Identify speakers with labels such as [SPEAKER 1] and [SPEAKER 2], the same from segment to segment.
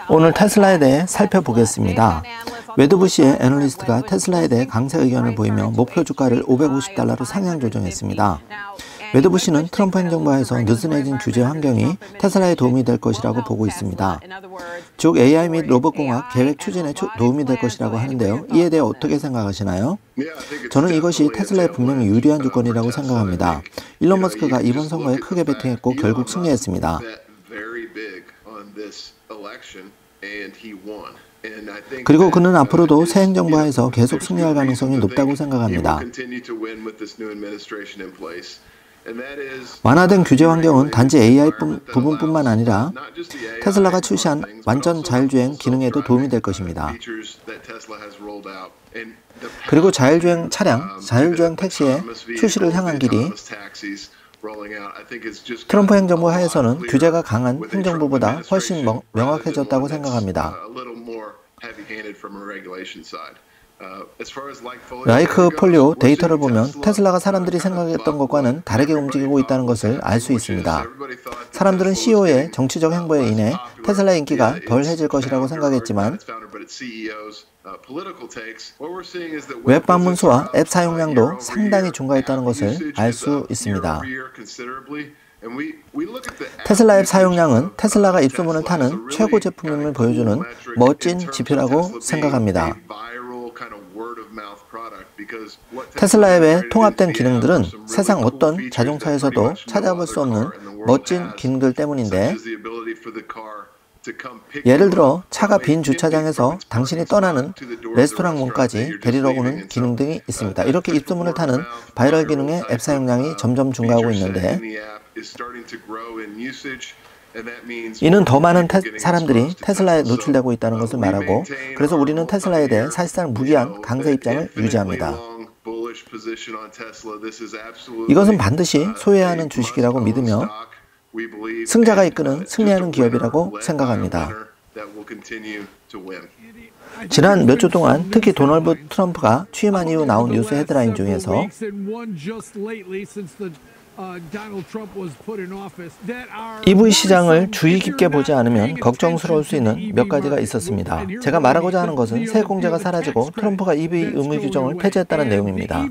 [SPEAKER 1] 오늘 테슬라에 대해 살펴보겠습니다. 웨드부시의 애널리스트가 테슬라에 대해 강세 의견을 보이며 목표 주가를 $550로 상향 조정했습니다. 웨드부시는 트럼프 행정부하에서 느슨해진 규제 환경이 테슬라에 도움이 될 것이라고 보고 있습니다. 즉 AI 및 로봇공학 계획 추진에 도움이 될 것이라고 하는데요. 이에 대해 어떻게 생각하시나요? 저는 이것이 테슬라에 분명히 유리한 조건이라고 생각합니다. 일론 머스크가 이번 선거에 크게 베팅했고 결국 승리했습니다. 그리고 그는 앞으로도 새 행정부하에서 계속 승리할 가능성이 높다고 생각합니다. 완화된 규제 환경은 단지 AI 부분뿐만 아니라 테슬라가 출시한 완전 자율주행 기능에도 도움이 될 것입니다. 그리고 자율주행 차량, 자율주행 택시의 출시를 향한 길이 트럼프 행정부 하에서는 규제가 강한 행정부보다 훨씬 명확해졌다고 생각합니다. 라이크 폴리오 데이터를 보면 테슬라가 사람들이 생각했던 것과는 다르게 움직이고 있다는 것을 알 수 있습니다. 사람들은 CEO의 정치적 행보에 인해 테슬라의 인기가 덜해질 것이라고 생각했지만 웹 방문수와 앱 사용량도 상당히 증가했다는 것을 알 수 있습니다. 테슬라 앱 사용량은 테슬라가 입소문을 타는 최고 제품임을 보여주는 멋진 지표라고 생각합니다. 테슬라 앱의 통합된 기능들은 세상 어떤 자동차에서도 찾아볼 수 없는 멋진 기능들 때문인데, 예를 들어 차가 빈 주차장에서 당신이 떠나는 레스토랑 문까지 데리러 오는 기능 등이 있습니다. 이렇게 입소문을 타는 바이럴 기능의 앱 사용량이 점점 증가하고 있는데, 이는 더 많은 사람들이 테슬라에 노출되고 있다는 것을 말하고, 그래서 우리는 테슬라에 대해 사실상 무리한 강세 입장을 유지합니다. 이것은 반드시 소유해야 하는 주식이라고 믿으며 승자가 이끄는 승리하는 기업이라고 생각합니다. 지난 몇 주 동안 특히 도널드 트럼프가 취임한 이후 나온 뉴스 헤드라인 중에서 EV 시장을 주의 깊게 보지 않으면 걱정스러울 수 있는 몇 가지가 있었습니다. 제가 말하고자 하는 것은 세액공제가 사라지고 트럼프가 EV 의무 규정을 폐지했다는 내용입니다.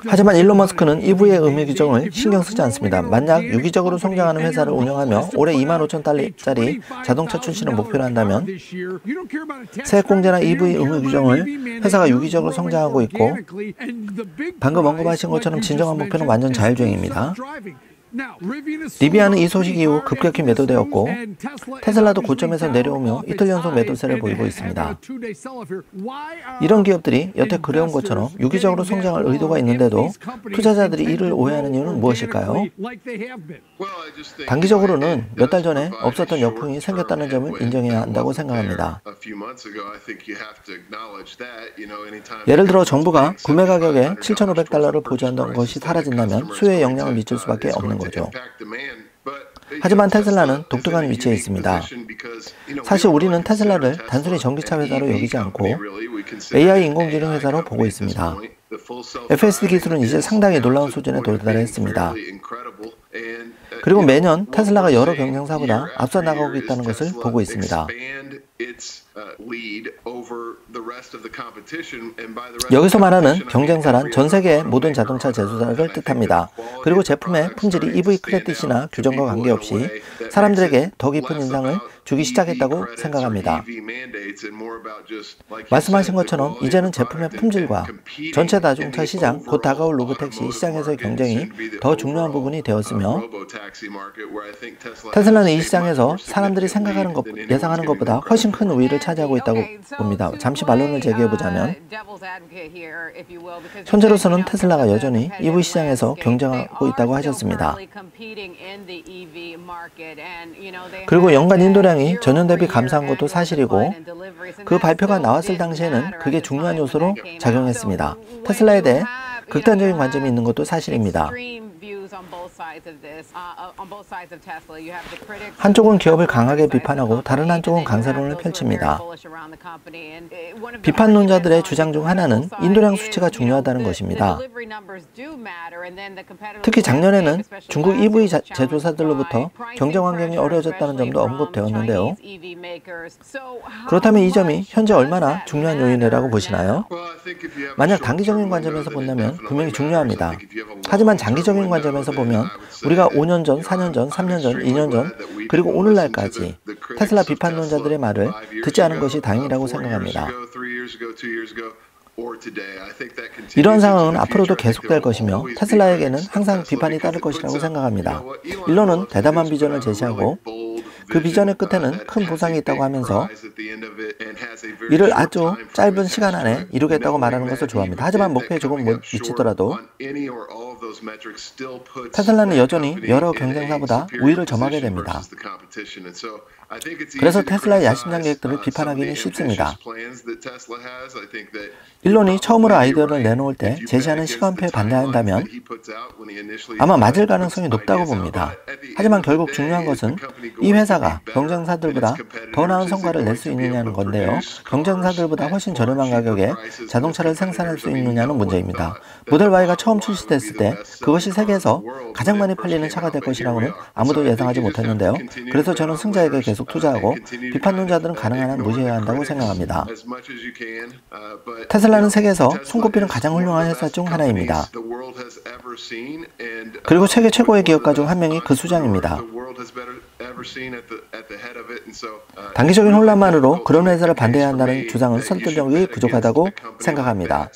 [SPEAKER 1] 하지만 일론 머스크는 EV의 의무 규정을 신경 쓰지 않습니다. 만약 유기적으로 성장하는 회사를 운영하며 올해 25,000달러짜리 자동차 출시를 목표로 한다면 세액공제나 EV 의무 규정을 회사가 유기적으로 성장하고 있고, 방금 언급하신 것처럼 진정한 목표는 완전 자율주행입니다. 리비아는 이 소식 이후 급격히 매도되었고 테슬라도 고점에서 내려오며 이틀 연속 매도세를 보이고 있습니다. 이런 기업들이 여태 그래온 것처럼 유기적으로 성장할 의도가 있는데도 투자자들이 이를 오해하는 이유는 무엇일까요? 단기적으로는 몇 달 전에 없었던 역풍이 생겼다는 점을 인정해야 한다고 생각합니다. 예를 들어 정부가 구매 가격에 $7,500를 보조한다는 것이 사라진다면 수요에 영향을 미칠 수밖에 없는 거죠. 하지만 테슬라는 독특한 위치에 있습니다. 사실 우리는 테슬라를 단순히 전기차 회사로 여기지 않고 AI 인공지능 회사로 보고 있습니다. FSD 기술은 이제 상당히 놀라운 수준에 도달했습니다. 그리고 매년 테슬라가 여러 경쟁사보다 앞서 나가고 있다는 것을 보고 있습니다. 여기서 말하는 경쟁사란 전 세계의 모든 자동차 제조사를 뜻합니다. 그리고 제품의 품질이 EV 크레딧이나 규정과 관계없이 사람들에게 더 깊은 인상을 주기 시작했다고 생각합니다. 말씀하신 것처럼 이제는 제품의 품질과 전체 자동차 시장, 곧 다가올 로보택시 시장에서의 경쟁이 더 중요한 부분이 되었으며, 테슬라는 이 시장에서 사람들이 예상하는 것보다 훨씬 큰 우위를 차지하고 있다고 봅니다. 잠시 반론을 제기해보자면, 현재로서는 테슬라가 여전히 EV 시장에서 경쟁하고 있다고 하셨습니다. 그리고 연간 인도량이 전년 대비 감소한 것도 사실이고, 그 발표가 나왔을 당시에는 그게 중요한 요소로 작용했습니다. 테슬라에 대해 극단적인 관점이 있는 것도 사실입니다. 한쪽은 기업을 강하게 비판하고 다른 한쪽은 강세론을 펼칩니다. 비판론자들의 주장 중 하나는 인도량 수치가 중요하다는 것입니다. 특히 작년에는 중국 EV 제조사들로부터 경쟁 환경이 어려워졌다는 점도 언급되었는데요. 그렇다면 이 점이 현재 얼마나 중요한 요인이라고 보시나요? 만약 단기적인 관점에서 본다면 분명히 중요합니다. 하지만 장기적인 관점에서 보면 우리가 5년 전, 4년 전, 3년 전, 2년 전, 그리고 오늘날까지 테슬라 비판론자들의 말을 듣지 않은 것이 다행이라고 생각합니다. 이런 상황은 앞으로도 계속될 것이며 테슬라에게는 항상 비판이 따를 것이라고 생각합니다. 일론은 대담한 비전을 제시하고 그 비전의 끝에는 큰 보상이 있다고 하면서 이를 아주 짧은 시간 안에 이루겠다고 말하는 것을 좋아합니다. 하지만 목표에 조금 미치더라도 테슬라는 여전히 여러 경쟁사보다 우위를 점하게 됩니다. 그래서 테슬라의 야심작 계획들을 비판하기는 쉽습니다. 일론이 처음으로 아이디어를 내놓을 때 제시하는 시간표에 반대한다면 아마 맞을 가능성이 높다고 봅니다. 하지만 결국 중요한 것은 이 회사가 경쟁사들보다 더 나은 성과를 낼 수 있느냐는 건데요. 경쟁사들보다 훨씬 저렴한 가격에 자동차를 생산할 수 있느냐는 문제입니다. 모델 Y가 처음 출시됐을 때 그것이 세계에서 가장 많이 팔리는 차가 될 것이라고는 아무도 예상하지 못했는데요. 그래서 저는 승자에게 계속 투자하고 비판론자들은 가능한 한 무시해야 한다고 생각합니다. 테슬라는 세계에서 손꼽히는 가장 훌륭한 회사 중 하나입니다. 그리고 세계 최고의 기업가 중 한 명이 그 수장입니다. 단기적인 혼란만으로 그런 회사를 반대해야 한다는 주장은 설득력이 부족하다고 생각합니다.